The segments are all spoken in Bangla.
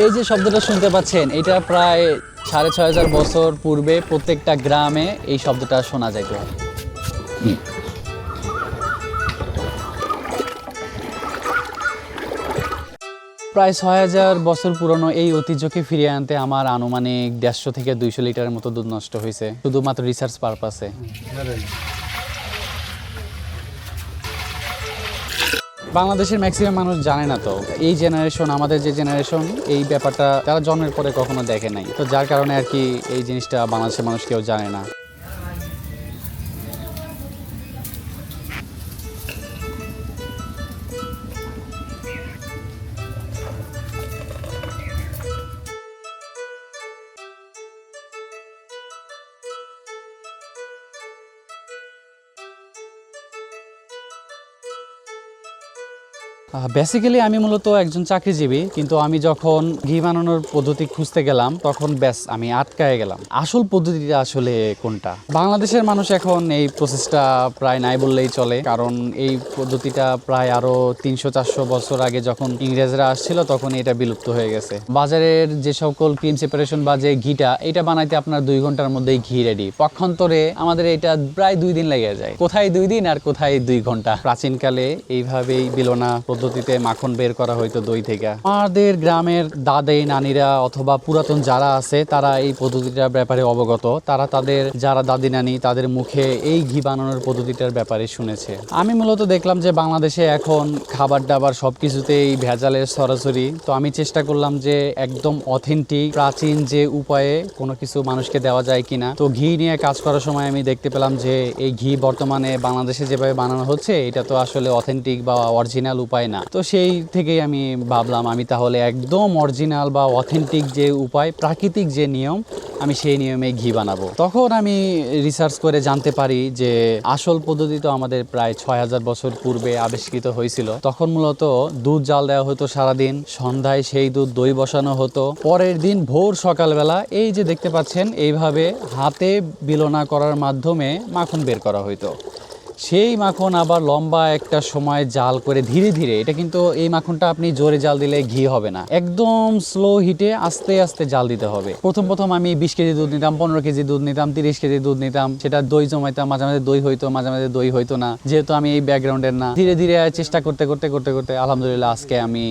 এই যে শব্দটা শুনতে পাচ্ছেন, এটা প্রায় ৬,৫০০ বছর পূর্বে প্রত্যেকটা গ্রামে এই শব্দটা শোনা যেত। প্রায় ৬,০০০ বছর পুরনো এই ঐতিহ্যকে ফিরিয়ে আনতে আমার আনুমানিক ১৫০ থেকে ২০০ লিটারের মতো দুধ নষ্ট হয়েছে, শুধুমাত্র রিসার্চ পারপাসে। বাংলাদেশের ম্যাক্সিমাম মানুষ জানে না তো, এই জেনারেশন, আমাদের যে জেনারেশন, এই ব্যাপারটা তারা জন্মের পরে কখনো দেখে নাই, তো যার কারণে আর কি এই জিনিসটা বাংলাদেশের মানুষ কেউ জানে না। বেসিক্যালি আমি মূলত একজন চাকরিজীবী, কিন্তু আমি যখন ঘি বানানোর পদ্ধতি খুঁজতে গেলাম তখন ব্যাস আমি আটকায় গেলাম। আসল পদ্ধতিটা আসলে কোনটা? বাংলাদেশের মানুষ এখন এই প্রসেসটা প্রায় নাই বললেই চলে, কারণ এই পদ্ধতিটা প্রায় আরো ৩০০-৪০০ বছর আগে যখন ইংরেজরা আসছিল তখন এটা বিলুপ্ত হয়ে গেছে। বাজারের যে সকল ক্রিম সেপারেশন বা যে ঘিটা, এটা বানাইতে আপনার 2 ঘন্টার মধ্যেই ঘি রেডি। পক্ষান্তরে আমাদের এটা প্রায় 2 দিন লেগে যায়। কোথায় 2 দিন আর কোথায় 2 ঘন্টা। প্রাচীনকালে এইভাবেই বিলোনা পদ্ধতিতে মাখন বের করা হয়তো দই থেকে। আমাদের গ্রামের দাদি নানিরা অথবা পুরাতন যারা আছে তারা এই পদ্ধতিটার ব্যাপারে অবগত, তারা তাদের যারা দাদি নানি তাদের মুখে এই ঘি বানানোর পদ্ধতিটার ব্যাপারে শুনেছে। আমি মূলত দেখলাম যে বাংলাদেশে এখন খাবার দাবার সবকিছুতেই ভেজালের সরাসরি, তো আমি চেষ্টা করলাম যে একদম অথেন্টিক প্রাচীন যে উপায়ে কোনো কিছু মানুষকে দেওয়া যায় কিনা। তো ঘি নিয়ে কাজ করার সময় আমি দেখতে পেলাম যে এই ঘি বর্তমানে বাংলাদেশে যেভাবে বানানো হচ্ছে এটা তো আসলে অথেন্টিক বা অরিজিনাল উপায় না। তো সেই থেকেই আমি ভাবলাম আমি তাহলে একদম অরিজিনাল বা অথেন্টিক যে উপায়, প্রাকৃতিক যে নিয়ম, আমি সেই নিয়মে ঘি বানাবো। তখন আমি রিসার্চ করে জানতে পারি যে আসল পদ্ধতি তো আমাদের প্রায় ৬,০০০ বছর পূর্বে আবিষ্কৃত হয়েছিল। তখন মূলত দুধ জাল দেওয়া হতো সারাদিন, সন্ধ্যায় সেই দুধ দই বসানো হতো, পরের দিন ভোর সকালবেলা এই যে দেখতে পাচ্ছেন এইভাবে হাতে বিলোনা করার মাধ্যমে মাখন বের করা হইতো। সেই মাখন আবার লম্বা একটা সময় জাল করে ধীরে ধীরে, এটা কিন্তু এই মাখনটা আপনি জোরে জাল দিলে ঘি হবে না, একদম স্লো হিটে আস্তে আস্তে জাল দিতে হবে। প্রথম আমি 20 কেজি দুধ নিতাম, 15 কেজি দুধ নিতাম, 30 কেজি দুধ নিতাম, সেটা দই জমাইতাম, মাঝে মাঝে দই হইতো, মাঝে মাঝে দই হইতো না, যেহেতু আমি এই ব্যাকগ্রাউন্ডের না। ধীরে ধীরে চেষ্টা করতে করতে করতে করতে আলহামদুলিল্লাহ আজকে আমি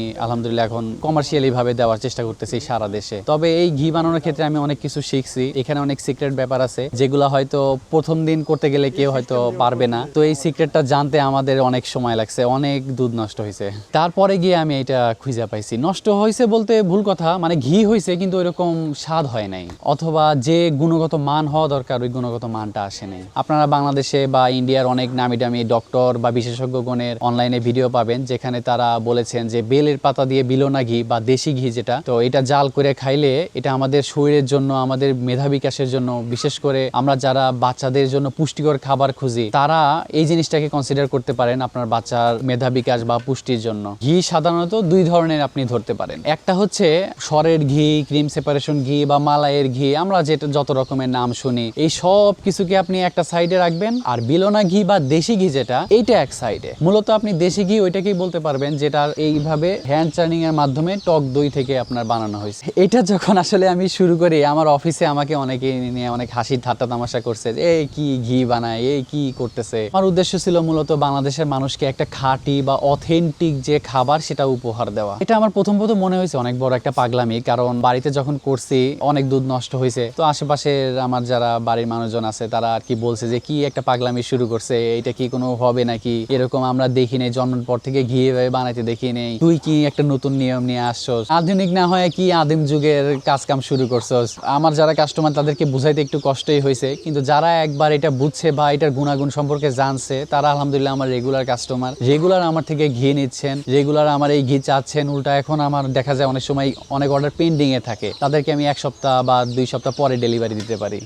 এখন কমার্শিয়ালি ভাবে দেওয়ার চেষ্টা করতেছি সারা দেশে। তবে এই ঘি বানানোর ক্ষেত্রে আমি অনেক কিছু শিখছি, এখানে অনেক সিক্রেট ব্যাপার আছে যেগুলো হয়তো প্রথম দিন করতে গেলে কেউ হয়তো পারবে না। তো এই সিক্রেটটা জানতে আমাদের অনেক সময় লাগছে, অনেক দুধ নষ্ট হয়েছে, তারপরে গিয়ে আমি এটা খুঁজে পাইছি। নষ্ট হয়েছে বলতে ভুল কথা, মানে ঘি হয়েছে কিন্তু ওইরকম স্বাদ হয় নাই, অথবা যে গুণগত মান হওয়া দরকার ওই গুণগত মানটা আসে নাই। আপনারা বাংলাদেশে বা ইন্ডিয়ার অনেক নামি দামি ডক্টর বা বিশেষজ্ঞগণের অনলাইনে ভিডিও পাবেন যেখানে তারা বলেছেন যে বেলের পাতা দিয়ে বিলোনা ঘি বা দেশি ঘি যেটা, তো এটা জাল করে খাইলে এটা আমাদের শরীরের জন্য, আমাদের মেধা বিকাশের জন্য, বিশেষ করে আমরা যারা বাচ্চাদের জন্য পুষ্টিকর খাবার খুঁজি তারা এই জিনিসটাকে কনসিডার করতে পারেন আপনার বাচ্চার মেধা বিকাশ বা পুষ্টির জন্য। ঘি সাধারণত 2 ধরনের আপনি ধরতে পারেন। একটা হচ্ছে সরের ঘি, ক্রিম সেপারেশন ঘি বা মালাইয়ের ঘি, আমরা যেটা যত রকমের নাম শুনি, এই সব কিছুকে আপনি একটা সাইডে রাখবেন, আর বিলোনা ঘি বা দেশি ঘি যেটা, এইটা এক সাইডে। মূলত আপনি দেশি ঘি ওইটাকেই বলতে পারবেন যেটা এইভাবে হ্যান্ড চার্নিং এর মাধ্যমে টক দই থেকে আপনার বানানো হয়েছে। এটা যখন আসলে আমি শুরু করি, আমার অফিসে আমাকে অনেকে নিয়ে অনেক হাসি ঠাট্টা তামাশা করছে, এই কি ঘি বানায়, এই কি করতেছে। আমার উদ্দেশ্য ছিল মূলত বাংলাদেশের মানুষকে একটা খাঁটি বা অথেন্টিক যে খাবার সেটা উপহার দেওয়া। এটা আমার প্রথম মনে হয়েছে অনেক বড় একটা পাগলামি, কারণ বাড়িতে যখন করছি অনেক দুধ নষ্ট হয়েছে, তো আশেপাশের আমার যারা বাড়ির মানুষজন আছে তারা আর কি বলছে যে কি একটা পাগলামি শুরু করছে, এটা কি কোনো হবে নাকি, এরকম আমরা দেখি নেই, জন্মের পর থেকে ঘি বানাইতে দেখি নেই, তুই কি একটা নতুন নিয়ম নিয়ে আসছস, আধুনিক না হয় কি আদিম যুগের কাজ কাম শুরু করছস। আমার যারা কাস্টমার তাদেরকে বুঝাইতে একটু কষ্টই হয়েছে, কিন্তু যারা একবার এটা বুঝছে বা এটার গুণাগুণ সম্পর্কে জানছে তারা আলহামদুলিল্লাহ আমার রেগুলার কাস্টমার, রেগুলার আমার থেকে ঘি নিচ্ছেন, রেগুলার আমার এই ঘি চাচ্ছেন। উল্টা এখন আমার দেখা যায় অনেক সময় অনেক অর্ডার পেন্ডিং এ থাকে, তাদেরকে আমি 1 সপ্তাহ বা 2 সপ্তাহ পরে ডেলিভারি দিতে পারি।